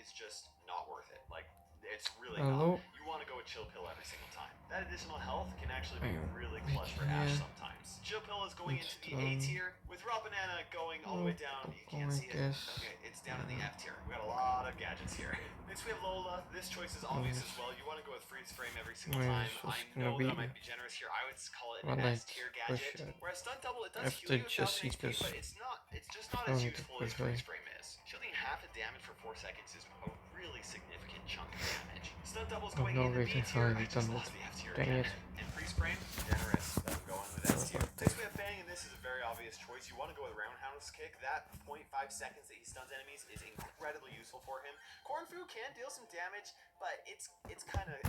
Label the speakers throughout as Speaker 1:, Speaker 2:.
Speaker 1: is just not worth it. Like, it's really not.
Speaker 2: Hello?
Speaker 1: You want to go with Chill Pill every single time. That additional health can actually be
Speaker 2: I'm
Speaker 1: really
Speaker 2: back
Speaker 1: clutch for Ash
Speaker 2: here.
Speaker 1: sometimes. Chill Pill is going into the A
Speaker 2: Install.
Speaker 1: tier, with Raw Banana going all the way
Speaker 2: Oh,
Speaker 1: down. You can't
Speaker 2: I
Speaker 1: see it.
Speaker 2: guess.
Speaker 1: Okay, it's down in the F tier. We got a lot of gadgets here. Next we have Lola. This choice is obvious as well. You want to go with Freeze Frame every single
Speaker 2: Where
Speaker 1: time.
Speaker 2: is
Speaker 1: I
Speaker 2: this gonna
Speaker 1: know that I
Speaker 2: be?
Speaker 1: might be generous here. I would call it an
Speaker 2: Well,
Speaker 1: S
Speaker 2: like,
Speaker 1: tier
Speaker 2: push
Speaker 1: gadget.
Speaker 2: it.
Speaker 1: Whereas Stunt Double, it does heal
Speaker 2: After
Speaker 1: you 1000 HP,
Speaker 2: Jessica's
Speaker 1: but it's just not as
Speaker 2: going to
Speaker 1: useful as
Speaker 2: quickly.
Speaker 1: Freeze Frame is. Shielding half the damage for 4 seconds is a really significant chunk of damage. Stunt Double's
Speaker 2: Oh
Speaker 1: going
Speaker 2: no,
Speaker 1: in the
Speaker 2: wait,
Speaker 1: B
Speaker 2: I
Speaker 1: tier. I
Speaker 2: already
Speaker 1: just
Speaker 2: done it.
Speaker 1: lost the F tier
Speaker 2: Dang
Speaker 1: again.
Speaker 2: it.
Speaker 1: And Freeze Frame, generous. I'm going with S tier. Next we have Fang, and this is a very obvious choice. You want to go with Roundhouse Kick. That 0.5 seconds that he stuns enemies is incredibly useful for him. Cornfu can deal some damage, but it's kind of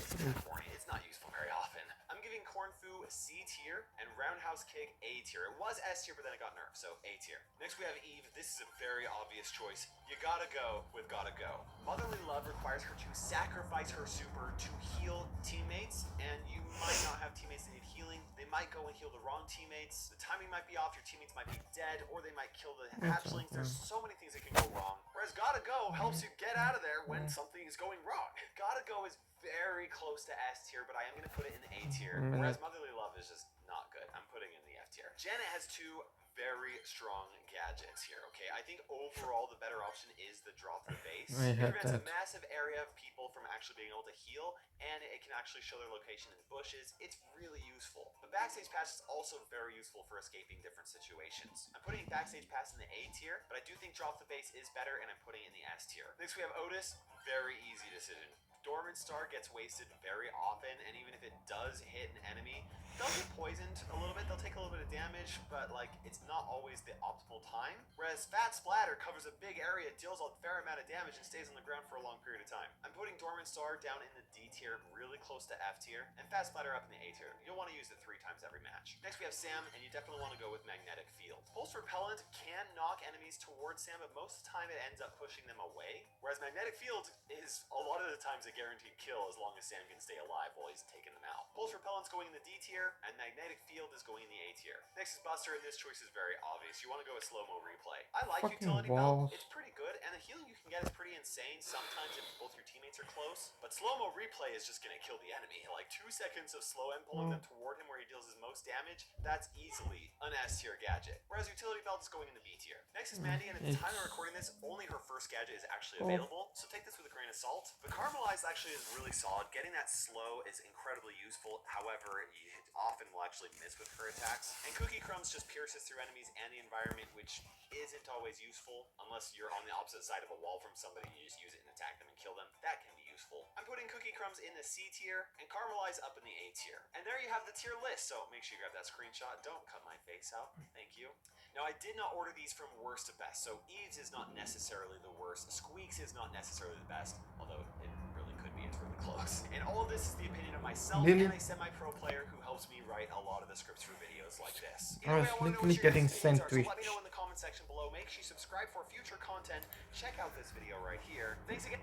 Speaker 1: corny. It's not useful very often. I'm giving Cornfu C tier and Roundhouse Kick A tier. It was S tier, but then it got nerfed, so A tier. Next we have Eve. This is a very obvious choice. You gotta go with Gotta Go. Motherly Love requires her to sacrifice her super to heal teammates, and you might not have teammates that need healing. They might go and heal the wrong teammates. The timing might be off. Your teammates might be dead, or they might kill the hatchlings. There's so many things that can go wrong. Whereas Gotta Go helps you get out of there when something is going wrong. Gotta Go is very close to S tier, but I am going to put it in the A tier. Whereas Motherly Love is just not good. I'm putting it in the F tier. Janet has two very strong gadgets here, okay? I think overall the better option is the drop the base. It prevents a massive area of people from actually being able to heal, and it can actually show their location in bushes. It's really useful. The Backstage Pass is also very useful for escaping different situations. I'm putting Backstage Pass in the A tier, but I do think drop the base is better, and I'm putting it in the S tier. Next we have Otis. Very easy decision. Dormant Star gets wasted very often, and even if it does hit an enemy, they'll get poisoned a little bit, they'll take a little bit of damage, but like it's not always the optimal time. Whereas Fat Splatter covers a big area, deals a fair amount of damage, and stays on the ground for a long period of time. I'm putting Dormant Star down in the D tier, really close to F tier, and Fat Splatter up in the A tier. You'll want to use it 3 times every match. Next we have Sam, and you definitely want to go with Magnetic Field. Pulse Repellent can knock enemies towards Sam, but most of the time it ends up pushing them away. Whereas Magnetic Field is a lot of the times a guaranteed kill as long as Sam can stay alive while he's taking them out. Pulse Repellent's going in the D tier, and Magnetic Field is going in the A tier. Next is Buster, and this choice is very obvious. You want to go with Slow-Mo Replay. I like Utility Belt. It's pretty good, and the healing you can get is pretty insane sometimes if both your teammates are close. But Slow-Mo Replay is just going to kill the enemy. Like 2 seconds of slow M pulling them toward him where he deals his most damage, that's easily an S tier gadget. Whereas Utility Belt is going in the B tier. Next is Mandy, and at the time of recording this, only her first gadget is actually available, so take this with a grain of salt. The Caramelized actually is really solid. Getting that slow is incredibly useful. However, you often will actually miss with her attacks. And Cookie Crumbs just pierces through enemies and the environment, which isn't always useful unless you're on the opposite side of a wall from somebody. You just use it and attack them and kill them. That can be useful. I'm putting Cookie Crumbs in the C tier and Caramelize up in the A tier. And there you have the tier list. So make sure you grab that screenshot. Don't cut my face out. Thank you. Now, I did not order these from worst to best, so Eves is not necessarily the worst. Squeaks is not necessarily the best, although it really could be. It's really close. And all of this is the opinion of myself and a semi-pro player who helps me write a lot of the scripts for videos like this. Either way, I want to know what your guys' opinions are, so let me know in the comment section below. Make sure you subscribe for future content. Check out this video right here. Thanks again.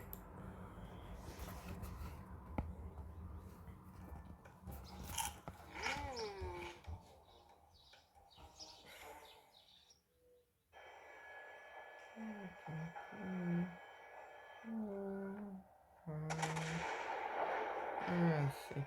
Speaker 2: Six.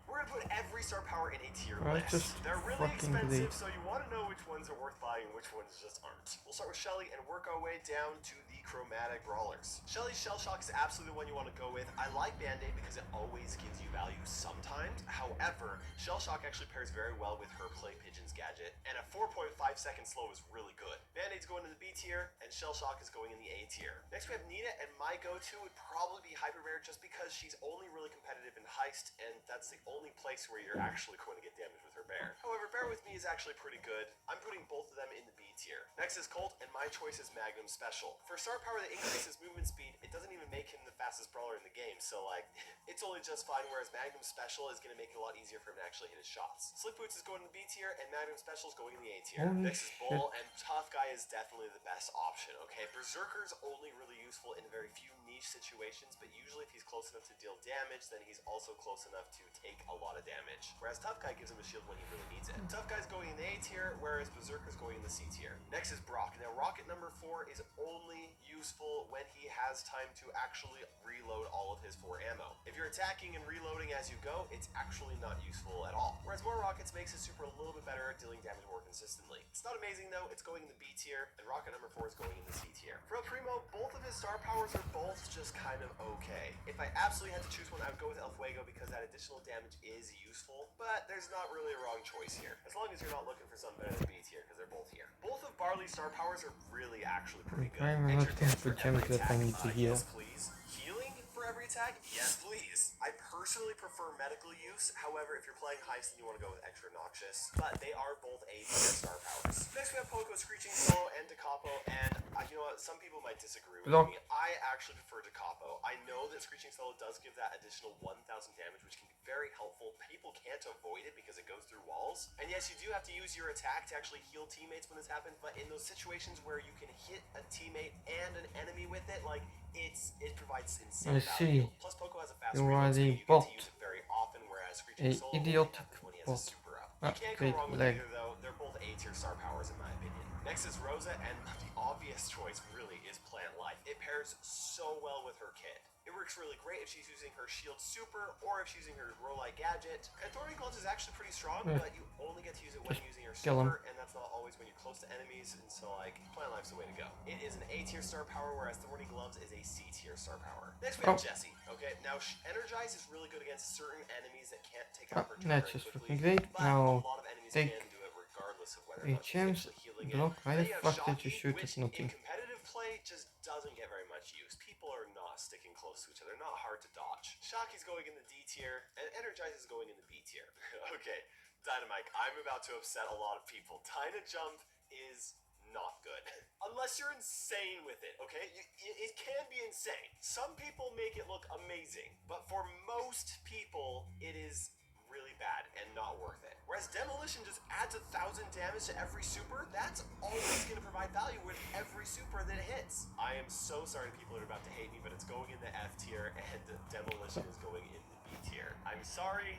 Speaker 1: We're gonna put every star power in a tier list. They're really expensive, so you want to know which ones are worth buying and which ones just aren't. We'll start with Shelly and work our way down to the chromatic brawlers. Shelly's Shell Shock is absolutely the one you want to go with. I like Band-Aid because it always gives you value sometimes. However, Shell Shock actually pairs very well with her Clay Pigeons gadget, and a 4.5 second slow is really good. Band-Aid's going in the B tier, and Shell Shock is going in the A tier. Next we have Nita, and my go-to would probably be Hyper Bear just because she's only really competitive in Heist, and that's the only place where you're actually going to get damage with her bear. However, Bear With Me is actually pretty good. I'm putting both of them in the B tier. Next is Colt, and my choice is Magnum Special. For star power that increases movement speed, it doesn't even make him the fastest brawler in the game, so like, it's only just fine, whereas Magnum Special is going to make it a lot easier for him to actually hit his shots. Slick Boots is going in the B tier, and Magnum Special is going in the A tier. Next is Bull, and Tough Guy is definitely the best option, okay? Berserker's only really useful in very few niche situations, but usually if he's close enough to deal damage, then he's also close enough to take a lot of damage. Whereas Tough Guy gives him a shield when he really needs it. Tough Guy's going in the A tier, whereas Berserker's going in the C tier. Next is Brock. Now, rocket number 4 is only useful when he has time to actually reload all of his 4 ammo. If you're attacking and reloading as you go, it's actually not useful at all. Whereas more rockets makes his super a little bit better at dealing damage more consistently. It's not amazing though, it's going in the B tier, and rocket number 4 is going in the C tier. For El Primo, both of his star powers are both just kind of okay. If I absolutely had to choose one, I would go with El Fuego because that additional damage is useful, but there's not really a wrong choice here. As long as you're not looking for something better than B tier, because they're both here. Both of Barley's star powers are really actually pretty good. Extra damage for every attack, yes please. Healing for every attack, yes please. I personally prefer medical use, however, if you're playing Heist and you want to go with extra noxious, but they are both A tier star powers. Next we have Poco, Screeching Skull, and Decapo, and you know what, some people might disagree with me. I actually prefer Decapo. I know that Screeching Skull does give that additional 1000 damage, which can be very helpful. People can't avoid it because it goes through walls. And yes, you do have to use your attack to actually heal teammates when this happens, but in those situations where you can hit a teammate and an enemy with it, like, it provides insane value. Plus Poco has a fast reload speed, you get to use it very often, whereas Screeching Skull only happens when he has his super up. You can't go wrong with either though, they're both A tier star powers in my opinion. Next is Rosa, and the obvious choice really is Plant Life. It pairs so well with her kit. It works really great if she's using her shield super or if she's using her grow light gadget. And Thorny Gloves is actually pretty strong, but you only get to use it when using her super, and that's not always when you're close to enemies, and so like, Plant Life's the way to go. It is an A tier star power, whereas Thorny Gloves is a C tier star power. Next we have Jessie. Okay, now Energize is really good against certain enemies that can't take out her turret very quickly, but a lot of enemies can do it regardless of whether or not she's actually healing it. Then you have Shocky, which in competitive play just doesn't get very much use. People are not sticking close to each other, not hard to dodge. Shocky's going in the D tier, and Energize is going in the B tier. Okay, Dynamite, I'm about to upset a lot of people. Dyna Jump is not good. Unless you're insane with it, okay? It can be insane. Some people make it look amazing, but for most people, it is really bad and not worth it. Whereas Demolition just adds 1000 damage to every super, that's always going to provide value with every super that it hits. I am so sorry to people that are about to hate me, but it's going in the F tier and Demolition is going in the B tier. I'm sorry.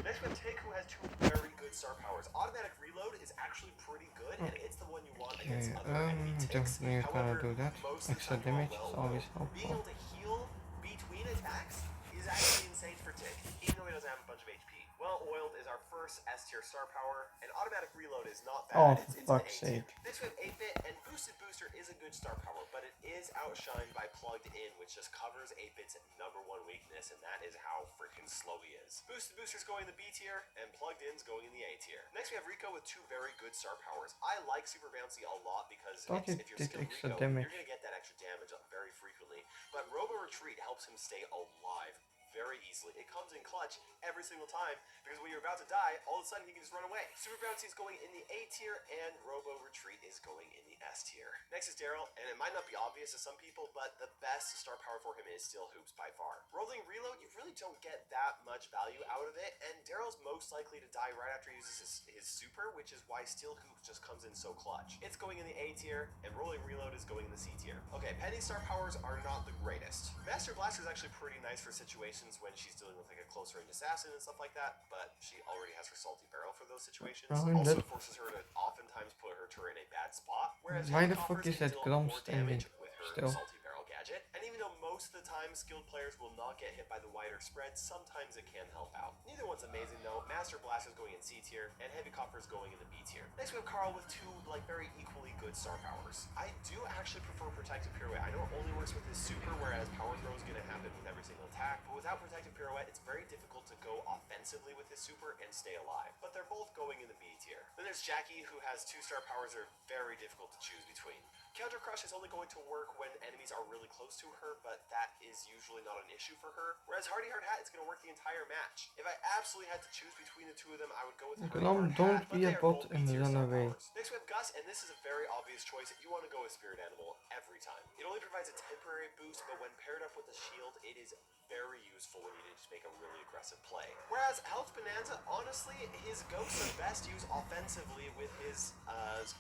Speaker 1: Next we have Tick, who has 2 very good star powers. Automatic reload is actually pretty good, and it's the one you want against other enemy ticks. However, most of the time while being able to heal between attacks is actually insane for Tick, even though he doesn't have a bunch of HP. Well Oiled is our first S tier star power, and automatic reload is not bad. It's an A tier. Next we have 8-bit, and Boosted Booster is a good star power, but it is outshined by Plugged In, which just covers 8-bit's #1 weakness, and that is how freaking slow he is. Boosted Booster's going in the B tier, and Plugged In's going in the A tier. Next we have Rico with 2 very good star powers. I like Super Bouncy a lot because if you're skilled Rico, you're going to get that extra damage very frequently, but Robo Retreat helps him stay alive very easily. It comes in clutch every single time because when you're about to die, all of a sudden he can just run away. Super Bouncy is going in the A tier and Robo Retreat is going in the S tier. Next is Daryl, and it might not be obvious to some people, but the best star power for him is still Hoops by far. Rolling Reload, you really don't get that much value out of it, and Daryl's most likely to die right after he uses his super, which is why Steel Hoops just comes in so clutch. It's going in the A tier, and Rolling Reload is going in the C tier. Okay, Penny's star powers are not the greatest. Master Blaster is actually pretty nice for situations when she's dealing with like a close range assassin and stuff like that, but she already has her Salty Barrel for those situations. Also, it forces her to oftentimes put her turret in a bad spot, whereas Heavy Coffers can deal more damage with her Salty Barrel gadget. And even though most of the time skilled players will not get hit by the wider spread, sometimes it can help out. Neither one's amazing though. Master Blaster is going in C tier, and Heavy Copper is going in the B tier. Next we have Carl with 2 like very equally good star powers. I do actually prefer Protective Pirouette. I know it only works with his super, whereas Power Throw is going to happen with every single attack, but without Protective Pirouette, it's very difficult to go offensively with his super and stay alive. But they're both going in the B tier. Then there's Jackie, who has 2 star powers that are very difficult to choose between. Counter Crush is only going to work when enemies are really close to her, but that is usually not an issue for her. Whereas Hardy Hard Hat is going to work the entire match. If I absolutely had to choose between the 2 of them, I would go with Hardy Hard Hat, but they are both B tier star powers. Next we have Gus, and this is a very obvious choice. You want to go with Spirit Animal every time. It only provides a temporary boost, but when paired up with the shield, it is very useful when you need to make a really aggressive play. Whereas Health Bonanza, honestly, his ghosts are best used offensively with his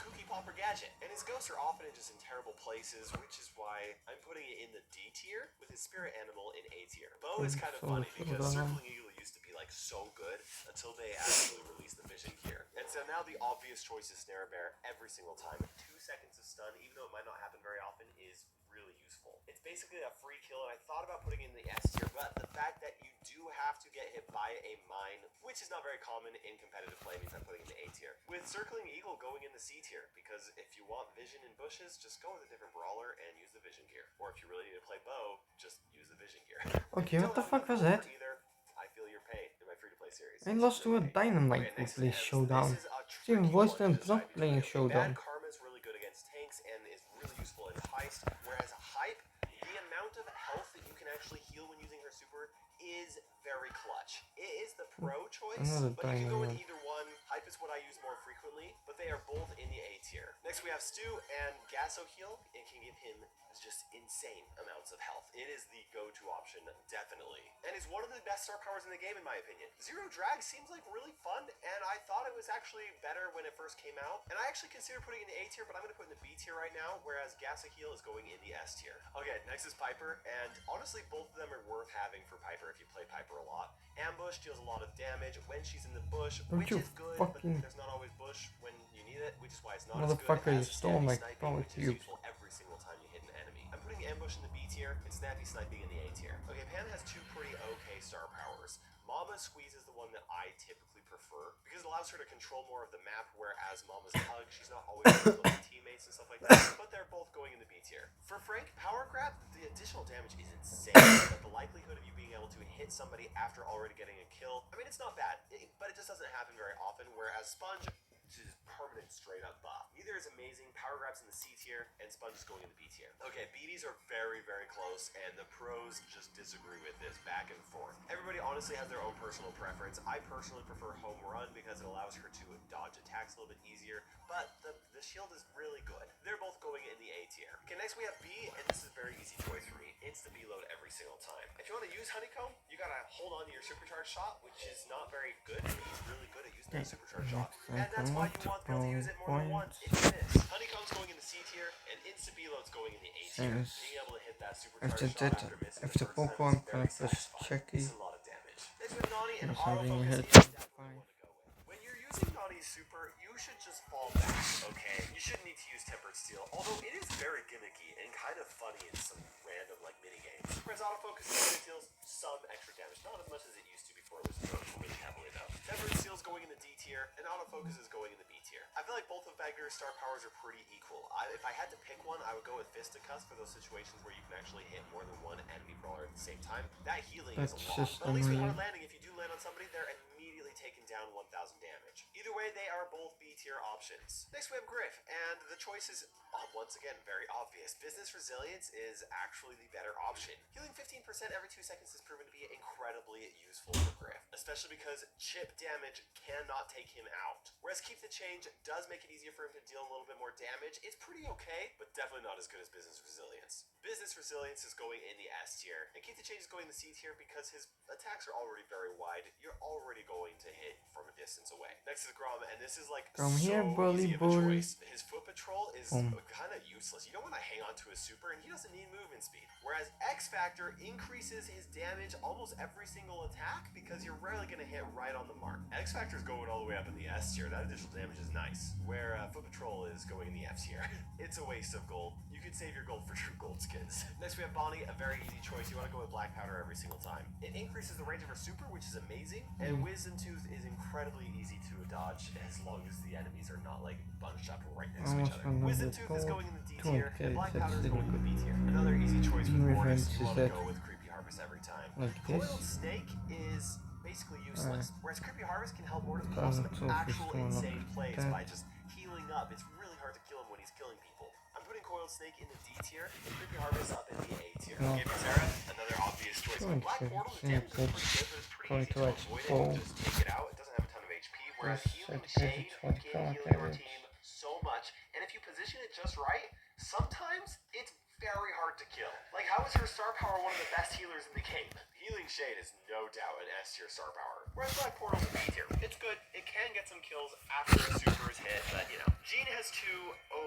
Speaker 1: Cookie Popper gadget. And his ghosts are often just in terrible places, which is why I'm putting it in the D tier with his Spirit Animal in A tier. Bo is kind of funny because Circling Eagle used to be like so good until they actually released the Vision Gear. And so now the obvious choice is Snare Bear every single time. 2 seconds of stun, even though it might not happen very often, is really useful. It's basically a free kill, and I thought about putting it in the S tier, but the fact that you do have to get hit by a mine, which is not very common in competitive play, means I'm putting it in the A tier. With Circling Eagle going in the C tier, because if you want vision in bushes, just go with a different brawler and use the Vision Gear. Or if you really need to play bow, just use the Vision Gear.
Speaker 2: Okay, what the fuck was that?
Speaker 1: Either, I feel your pain in my free-to-play series.
Speaker 2: I lost to a Dynamite who plays Showdown. It's even worse than not playing Showdown.
Speaker 1: Bad Karma is really good against tanks and is really useful in Heist, whereas Hype, the amount of health that you can actually heal when using her super is very clutch. It is the pro choice, but you can go with either one. Hype is what I use more frequently, but they are both in the A tier. Next we have Stu and Gasso Heal. It can give him just insane amounts of health. It is the go-to option, definitely. And is one of the best star powers in the game, in my opinion. Zero Drag seems like really fun, and I thought it was actually better when it first came out. And I actually considered putting it in the A tier, but I'm going to put it in the B tier right now, whereas Gasso Heal is going in the S tier. Okay, next is Piper, and honestly, both of them are worth having for Piper if you play Piper a lot. Ambush deals a lot of damage when she's in the bush, which is good, but there's not always bush when you need it, which is why it's not as good as Snappy Sniping, which is useful every single time you hit an enemy. I'm putting Ambush in the B tier and Snappy Sniping in the A tier. Okay, Pan has 2 pretty okay star powers. Mama's Squeeze is the one that I typically prefer because it allows her to control more of the map, whereas Mama's Hug, she's not always with teammates and stuff like that, but they're both going in the B tier. For Frank, Power Grab, the additional damage is insane, but the likelihood of you being able to hit somebody after already getting a kill, I mean, it's not bad, but it just doesn't happen very often, whereas Sponge is permanent straight up buff. Either is amazing, Power Grab's in the C tier, and Sponge is going in the B tier. Okay, BDs are very, very close, and the pros just disagree with this back and forth. Everybody honestly has their own personal preference. I personally prefer Home Run because it allows her to dodge attacks a little bit easier, but the shield is really good. They're both going in the A tier. Okay, next we have B, and this is a very easy choice for me. It's the B load every single time. If you want to use Honeycomb, you gotta hold on to your supercharged shot, which is not very good. He's really good at using that supercharged shot, and that's why you want to be able to use it more than once if you miss. Honeycomb's going in the C tier, and Insta B load's going in the A tier. Being able to hit that supercharged shot after missing the first time is very satisfying. It's a lot of damage. Next with Nani and autofocus is definitely one to go with. When you're using Nani's super, you should just fall back, okay? You shouldn't need to use Tempered Steel, although it is very gimmicky and kind of funny in some random like mini games. Whereas autofocus deals some extra damage, not as much as it used to before it was nerfed really heavily though. Tempered Steel's going in the D tier, and autofocus is going in the B tier. I feel like both of Vegner's star powers are pretty equal. If I had to pick one, I would go with Fisticuffs for those situations where you can actually hit more than one enemy brawler at the same time. That healing is a lot, but at least with hard landing, if you do land on somebody, they're immediately taken down 1,000 damage. Either way, they are both B tier options. Next we have Griff, and the choice is once again very obvious. Business Resilience is actually the better option. Healing 15% every 2 seconds is proven to be incredibly useful for Griff, especially because chip damage cannot take him out. Whereas Keep the Change does make it easier for him to deal a little bit more damage. It's pretty okay, but definitely not as good as Business Resilience. Business Resilience is going in the S tier, and Keep the Change is going in the C tier because his attacks are already very wide. You're already going to hit from a distance away. Next is Grom, and this is like so easy of a choice. His Foot Patrol is kind of useless. You don't want to hang on to his super, and he doesn't need movement speed. Whereas X Factor increases his damage almost every single attack because you're rarely going to hit right on the mark. X Factor is going all the way up in the S tier. That additional damage is nice. Where Foot Patrol is going in the F tier. It's a waste of gold. You could save your gold for true gold skins. Next we have Bonnie, a very easy choice. You want to go with Black Powder every single time. It increases the range of her super, which is amazing, and Wisdom Tooth is incredibly easy to dodge as long as the enemies are not like bunched up right next to each other. Wisdom Tooth is going in the D tier, and Black Powder is going in the B tier. Another easy choice with Mortis. You want to go with Creepy Harvest every time. Coiled Snake is basically useless, whereas Creepy Harvest can help Mortis pull some actual insane plays by just healing up. It's really hard to kill him when he's killing people. I'm putting Coiled Snake in the D tier, and Creepy Harvest up in the A tier. Okay, Sarah, another obvious choice. With Black Portal, the damage is pretty good, but it's pretty easy to avoid it. Just take it out. It doesn't have a ton of HP, whereas Healing Shade can heal your team so much, and if you position it just right, sometimes it's very hard to kill. Like, how is her star power one of the best healers in the game? Healing Shade is no doubt an S tier star power. Whereas Black Portal is B tier. It's good. It can get some kills after a super is hit, but you know, Jean has 2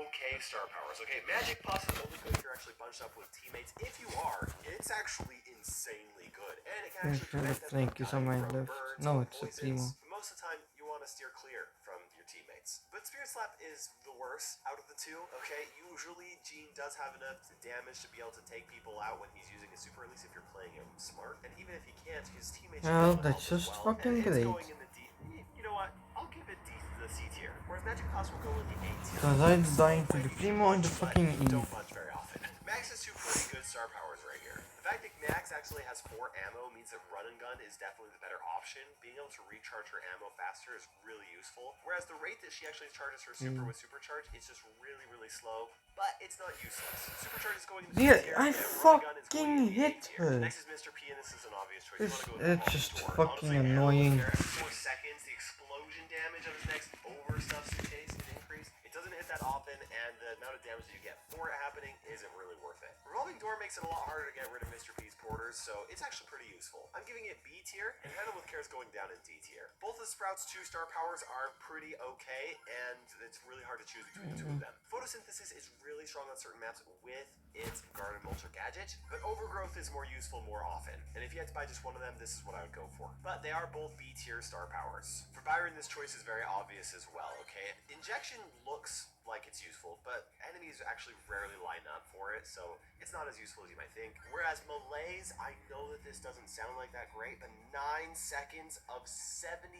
Speaker 1: okay star powers. Okay, Magic Plus is only good if you're actually bunched up with teammates. If you are, it's actually insanely good. And it can actually prevent them from
Speaker 2: Thank you so
Speaker 1: dying
Speaker 2: much.
Speaker 1: from burns
Speaker 2: No,
Speaker 1: or
Speaker 2: it's a
Speaker 1: poisons.
Speaker 2: primo.
Speaker 1: But most of the time, you want to steer clear from your teammates. But Spirit Slap is the worst out of the 2, okay? Usually, Jean does have enough damage to be able to take people out when he's using a super, at least if you're playing him smart. And even if he can't, his teammates should
Speaker 2: Well,
Speaker 1: be able to help
Speaker 2: that's
Speaker 1: as
Speaker 2: just
Speaker 1: well.
Speaker 2: fucking
Speaker 1: And it's
Speaker 2: great.
Speaker 1: going in the D. You know what? I'll give it the C tier. Whereas Magic Plus will go in the A tier.
Speaker 2: Because I'm dying to the primo and the fucking
Speaker 1: Don't
Speaker 2: Eve.
Speaker 1: punch very often. Max has 2 pretty good star powers right here. The fact that Max actually has 4 ammo means that run and gun is definitely the better option. Being able to recharge her ammo faster is really useful. Whereas the rate that she actually charges her super with supercharge is just really, really slow. But it's not useless. Supercharge is going in the C tier,
Speaker 2: I
Speaker 1: and run and gun is going in the A
Speaker 2: hit
Speaker 1: tier.
Speaker 2: her.
Speaker 1: Next is Mr. P, and this is an obvious choice. You want to go with
Speaker 2: It's just
Speaker 1: Door.
Speaker 2: fucking
Speaker 1: Honestly,
Speaker 2: annoying.
Speaker 1: There every 4 seconds, the explosion damage of his next overstuffs chase is increased. It doesn't hit that often, and the amount of damage that you get for it happening isn't really worth it. Revolving Door makes it a lot harder to get rid of Mr. P's porters, so it's actually pretty useful. I'm giving it B tier, and Handle with Care is going down in D tier. Both of Sprout's 2 star powers are pretty okay, and it's really hard to choose between the 2 of them. Photosynthesis is really strong on certain maps with its Guard and Mulcher gadget, but Overgrowth is more useful more often. And if you had to buy just one of them, this is what I would go for. But they are both B tier star powers. For Byron, this choice is very obvious as well, okay? Injection looks like it's useful, but enemies actually rarely line up for it, so it's not as useful as you might think. Whereas Malaise, I know that this doesn't sound like that great, but 9 seconds of 75%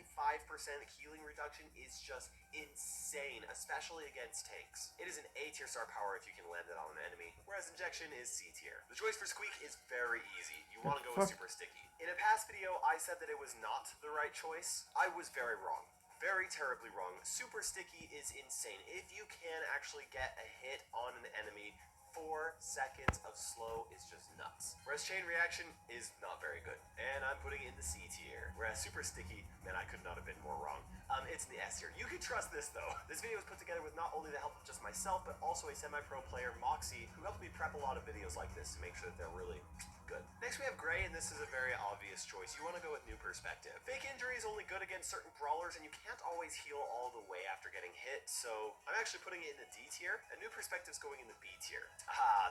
Speaker 1: healing reduction is just insane, especially against tanks. It is an A tier star power if you can land it on an enemy, whereas Injection is C tier. The choice for Squeak is very easy. You want to go with Super Sticky. In a past video, I said that it was not the right choice. I was very wrong. Very terribly wrong. Super Sticky is insane. If you can actually get a hit on an enemy, 4 seconds of slow is just nuts. Whereas Chain Reaction is not very good. And I'm putting it in the C tier. Whereas Super Sticky, man, I could not have been more wrong. It's in the S tier. You can trust this though. This video was put together with not only the help of just myself, but also a semi-pro player, Moxie, who helped me prep a lot of videos like this to make sure that they're really good. Next we have Gray, and this is a very obvious choice. You want to go with New Perspective. Fake Injury is only good against certain brawlers, and you can't always heal all the way after getting hit, so I'm actually putting it in the D tier, and New Perspective's going in the B tier.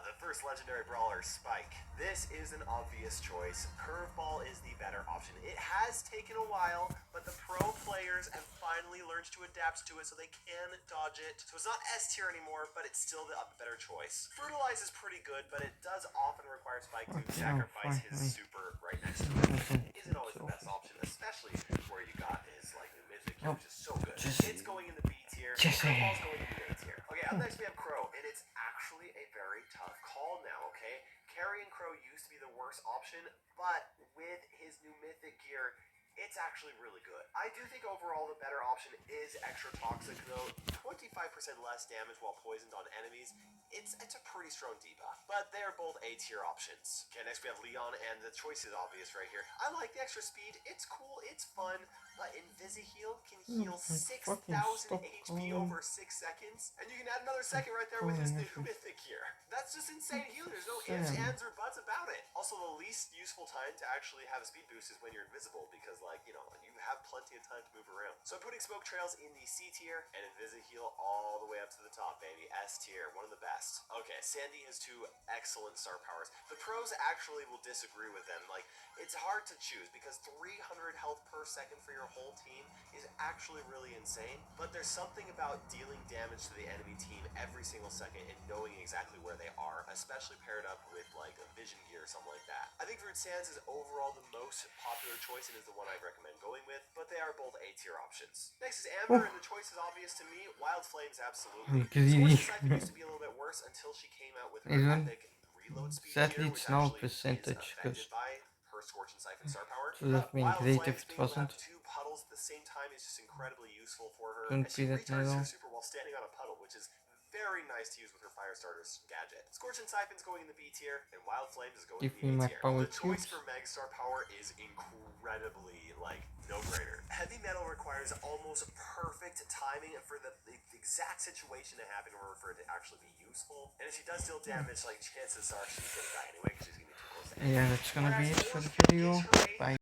Speaker 1: The first legendary brawler, Spike. This is an obvious choice. Curveball is the better option. It has taken a while, but the pro players have finally learned to adapt to it so they can dodge it. So it's not S tier anymore, but it's still the better choice. Fertilize is pretty good, but it does often require Spike to sacrifice his super right next to it. Isn't always the best option, especially where you got his like new mythic, which is so good. It's going in the B tier. Curveball's going in the A tier. Okay, up next we have Crow, and it's actually a very tough call now, okay? Carrying Crow used to be the worst option, but with his new mythic gear, it's actually really good. I do think overall the better option is Extra Toxic though. 25% less damage while poisoned on enemies. It's a pretty strong debuff, but they're both A tier options. Okay, next we have Leon, and the choice is obvious right here. I like the extra speed. It's cool, it's fun, but Invisi-Heal can heal 6,000 HP over 6 seconds, and you can add another second right there with his new mythic gear. That's just insane healing. There's no ifs, ands, or buts about it. Also, the least useful time to actually have a speed boost is when you're invisible, because like, you know, you have plenty of time to move around. So I'm putting Smoke Trails in the C tier, and Invisi-Heal all the way up to the top, baby. S tier, one of the best. Okay, Sandy has 2 excellent star powers. The pros actually will disagree with them. Like, it's hard to choose because 300 health per second for your whole team is actually really insane, but there's something about dealing damage to the enemy team every single second and knowing exactly where they are, especially paired up with like a vision gear or something like that. I think Root Sands is overall the most popular choice and is the one I'd recommend going with, but they are both A tier options. Next is Amber, and the choice is obvious to me. Wild Flames, absolutely. Scorch's Siphon used to be a little bit worse until she came out with her epic reload speed
Speaker 2: sadly
Speaker 1: gear,
Speaker 2: it's
Speaker 1: which
Speaker 2: now
Speaker 1: actually
Speaker 2: percentage,
Speaker 1: is affected by her Scorch and Siphon star power.
Speaker 2: would have been
Speaker 1: Wild
Speaker 2: great
Speaker 1: Flames
Speaker 2: if it
Speaker 1: being able to have
Speaker 2: wasn't.
Speaker 1: 2 puddles at the same time is just incredibly useful for her.
Speaker 2: Don't
Speaker 1: And she
Speaker 2: be that
Speaker 1: recharges her
Speaker 2: middle.
Speaker 1: super while standing on a puddle, which is very nice to use with her Firestarter's gadget. Scorch and Siphon's going in the B tier, and Wild Flames is going
Speaker 2: Give
Speaker 1: in
Speaker 2: me
Speaker 1: the A
Speaker 2: my
Speaker 1: tier.
Speaker 2: power
Speaker 1: The choice
Speaker 2: cubes.
Speaker 1: for Megastar power is incredibly, like, no-brainer. Heavy Metal requires almost perfect timing for the exact situation to happen in order for it to actually be useful. And if she does deal damage, like, chances are she's gonna die anyway, because she's gonna be too close to
Speaker 2: Yeah, that's gonna be it for the video. Bye.